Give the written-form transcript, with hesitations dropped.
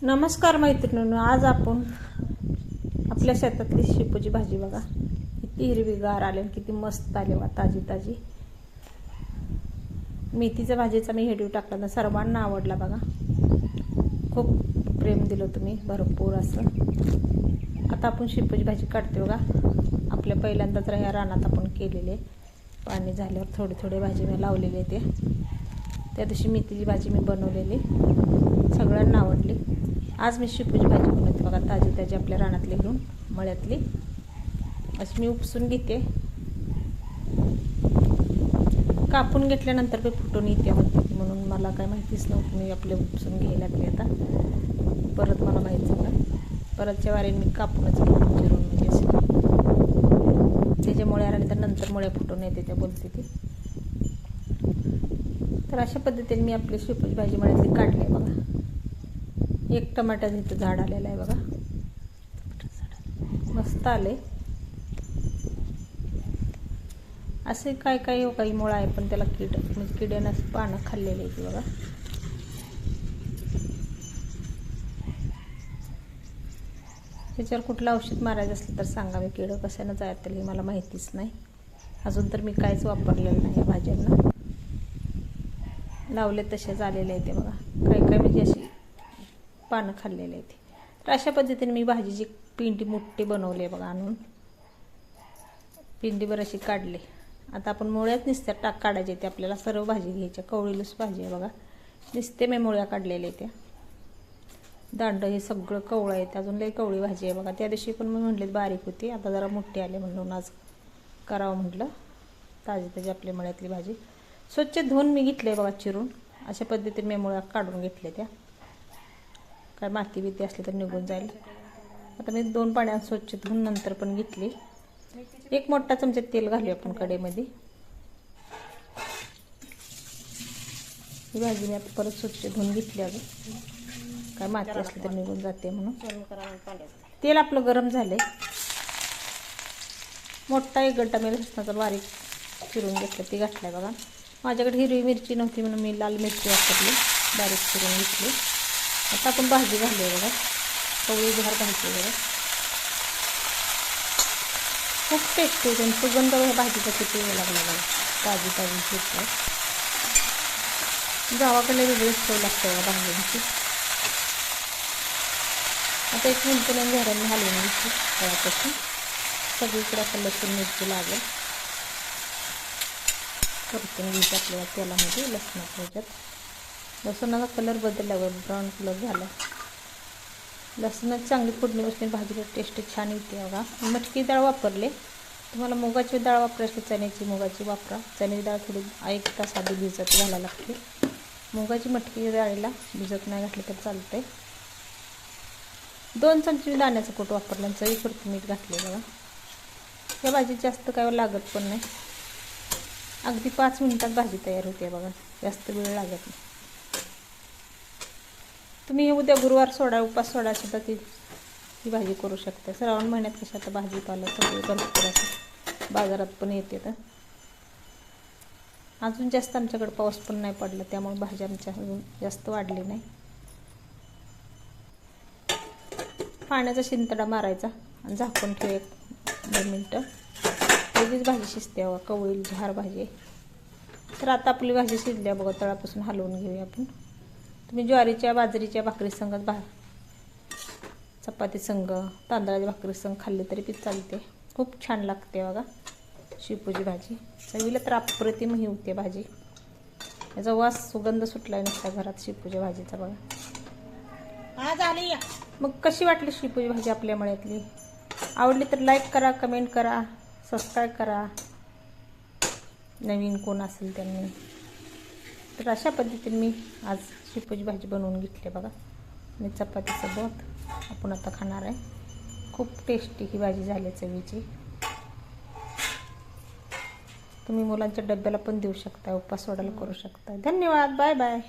नमस्कार मैत्रिणींनो, आज आपण आपल्या शेतातली शेपूची भाजी बघा, किती हिरवीगार आले, किती मस्त आले वा, ताजी ताजी मेथीच्या भाजीचा मी व्हिडिओ टाकला ना, सर्वांना आवडला बघा. खूप प्रेम दिलं तुम्ही, भरपूर असं. आता आपण शेपूची भाजी काढते बघा. आपल्या पहिल्यांदाच ह्या रानात आपण केलेले, पाणी झाल्यावर थोडी थोडी भाजी मी लावलेली. त्या दिवशी मेथीची भाजी मी बनवलेली, सगळ्यांना आवडली. आज मी शेपूची भाजी बनवते बघा, ताजी ताजी आपल्या रानातली घेऊन, मळ्यातली. अशी मी उपसून घेते. कापून घेतल्यानंतर काही फुटून येते म्हणते, म्हणून मला काय माहितीच नव्हतं. मी आपले उपसून घ्यायला लागले. आता परत मला माहीत झालं. परतच्या वारीने मी कापूनच घेते, चिरून म्हणजे त्याच्यामुळे आणि तर नंतर मुळे फुटून येते त्या बोलते ती. तर अशा पद्धतीने मी आपली शेपूची भाजी मळ्यातली काढली आहे बघा. एक टमाट्याचं इथं झाड आलेलं आहे बघा, मस्त आले. असे काय काय काही मुळं आहे, पण त्याला म्हणजे किड्यानं पानं खाल्लेली आहे बघा. त्याच्यावर कुठलं औषध मारायचं असलं तर सांगा. मी किडं कशानं जायतील हे मला माहितीच नाही. अजून तर मी काहीच वापरलेलं नाही या भाज्यांना. लावले तसेच आलेले आहे ते बघा. काय काय म्हणजे अशी पानं खाल्लेले आहे. तर अशा पद्धतीने मी भाजीची पिंडी मोठी बनवली आहे बघा. आणून पिंडीवर अशी काढली. आता आपण मुळ्यात नुसत्या काढायचे ते आपल्याला. सर्व भाजी घ्यायच्या. कवळीलूस भाजी आहे बघा. नुसते मी मुळ्या काढलेल्या त्या. दांड हे सगळं कवळं आहे. अजून लई कवळी भाजी आहे बघा. त्या दिवशी पण मी म्हटले बारीक होती, आता जरा मोठी आली म्हणून आज करावं म्हटलं. ताजी ताजी आपल्या मळ्यातली भाजी स्वच्छ धुवून मी घेतले बघा, चिरून. अशा पद्धतीने मी मुळ्या काढून घेतले त्या. काय माती बिती असली तर निघून जाईल. आता मी 2 पाण्यात स्वच्छ धुवून नंतर पण घेतली. एक मोठा चमचा तेल घालूया आपण कढईमध्ये. ही भाजी मी आता परत स्वच्छ धुवून घेतली. अगं काय माती असली तर निघून जाते म्हणून. तेल आपलं गरम झालंय. मोठा 1 गड्डा मी लसणाचा बारीक चिरून घेतलं, ती घातलाय बघा. माझ्याकडे हिरवी मिरची नव्हती म्हणून मी लाल मिरची वापरली, बारीक चिरून घेतली. आता आपण भाजी घालूया बघा. कवळी झार घालते बघा. खूप टेस्टी होते. सुगंध भाजीचा किती वेळ लागला बघा. ताजी ताजी घेतली. गावाकडे वेगळीच चव लागते बघा भाज्यांची. आता 1 मिनिटाने घरांनी हलवून घेतली तळापासून. सगळीकडे असं लसूण मिरची लागेल. परतून घ्यायचं आपल्याला तेलामध्ये. लसणाच्या ह्याच्यात लसणाचा कलर बदलल्यावर ब्राऊन कलर झाला. लसणाची चांगली फोडणी बसली, भाजीला टेस्ट छान येते बघा. मटकी डाळ वापरले. तुम्हाला मुगाची डाळ वापरायची, चण्याची मुगाची वापरा. चण्याची डाळ थोडी 1 तास आधी भिजत घालायला लागते. मुगाची मटकी डाळीला भिजत नाही घातली तर चालते. 2 चमचे दाण्याचं कूट वापरलं. चवीपुरतं मीठ घातले बघा. या भाजीत जास्त काय लागत पण नाही. अगदी 5 मिनिटात भाजी तयार होते बघा. जास्त वेळ लागत नाही. तुम्ही उद्या गुरुवार सोडा, उपास सोडा सुद्धा ही भाजी करू शकता. श्रावण महिन्यात कशा आता भाजीपाला सगळे भरपूर असं बाजारात पण येते. तर अजून जास्त आमच्याकडे पाऊस पण नाही पडला, त्यामुळे भाजी आमच्या अजून जास्त वाढली नाही. पाण्याचा शिंतडा मारायचा आणि झाकून ठेवूया 2 मिनटं. लगेच भाजी शिजते बघा. कवळी झार भाजी. तर आता आपली भाजी शिजल्या बघा. तळापासून हलवून घेऊया आपण. तुम्ही ज्वारीच्या बाजरीच्या भाकरी संग, चपाती संग, तांदळाच्या भाकरी संग खाल्ली तरी पी चालते. खूप छान लागते बघा शेपूची भाजी. चवीला तर अप्रतिम ही होते भाजी. याचा वास सुगंध सुटलाय नसता घरात शेपूच्या भाजीचा बघा. आज आली. मग कशी वाटली शेपूची भाजी आपल्या मळ्यातली? आवडली तर लाईक करा, कमेंट करा, सबस्क्राईब करा. नवीन कोण असेल त्यांनी. तर अशा पद्धतीने मी आज शेपूची भाजी बनवून घेतली बघा. आणि चपातीसोबत आपण आता खाणार आहे. खूप टेस्टी ही भाजी झाली चवीची. तुम्ही मुलांच्या डब्याला पण देऊ शकता, उपास सोडायला करू शकता. धन्यवाद. Bye bye.